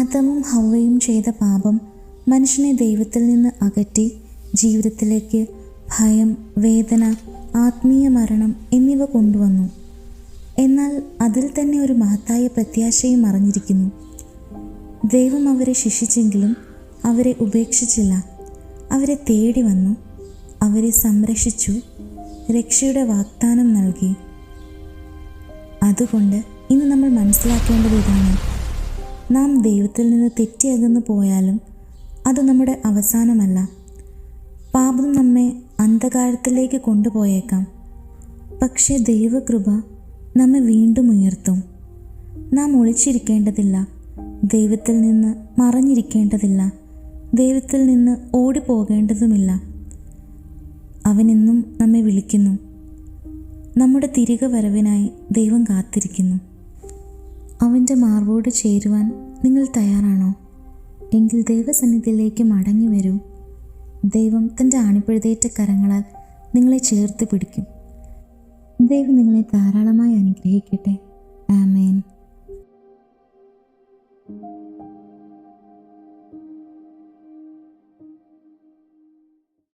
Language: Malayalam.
ആദമും ഹവ്വയും ചെയ്ത പാപം മനുഷ്യനെ ദൈവത്തിൽ നിന്ന് അകറ്റി ജീവിതത്തിലേക്ക് ഭയം, വേദന, ആത്മീയ മരണം എന്നിവ കൊണ്ടുവന്നു. എന്നാൽ അതിൽ തന്നെ ഒരു മഹത്തായ പ്രത്യാശയും മറഞ്ഞിരിക്കുന്നു. ദൈവം അവരെ ശിക്ഷിച്ചെങ്കിലും അവരെ ഉപേക്ഷിച്ചില്ല. അവരെ തേടി വന്നു, അവരെ സംരക്ഷിച്ചു, രക്ഷയുടെ വാഗ്ദാനം നൽകി. അതുകൊണ്ട് ഇന്ന് നമ്മൾ മനസ്സിലാക്കേണ്ടത് ഇതാണ്: നാം ദൈവത്തിൽ നിന്ന് തെറ്റിയകന്നു പോയാലും അത് നമ്മുടെ അവസാനമല്ല. പാപം നമ്മെ അന്ധകാരത്തിലേക്ക് കൊണ്ടുപോയേക്കാം, പക്ഷേ ദൈവകൃപ നമ്മെ വീണ്ടും ഉയർത്തും. നാം ഒളിച്ചിരിക്കേണ്ടതില്ല, ദൈവത്തിൽ നിന്ന് മറഞ്ഞിരിക്കേണ്ടതില്ല, ദൈവത്തിൽ നിന്ന് ഓടിപ്പോകേണ്ടതുമില്ല. അവനെന്നും നമ്മെ വിളിക്കുന്നു. നമ്മുടെ തിരികെ വരവിനായി ദൈവം കാത്തിരിക്കുന്നു. അവൻ്റെ മാർവോട് ചേരുവാൻ നിങ്ങൾ തയ്യാറാണോ? എങ്കിൽ ദൈവസന്നിധിയിലേക്ക് മടങ്ങി വരൂ. ദൈവം തൻ്റെ ആണിപ്പഴുതേറ്റ കരങ്ങളാൽ നിങ്ങളെ ചേർത്ത് പിടിക്കും. ദൈവം നിങ്ങളെ ധാരാളമായി അനുഗ്രഹിക്കട്ടെ. ആമേൻ.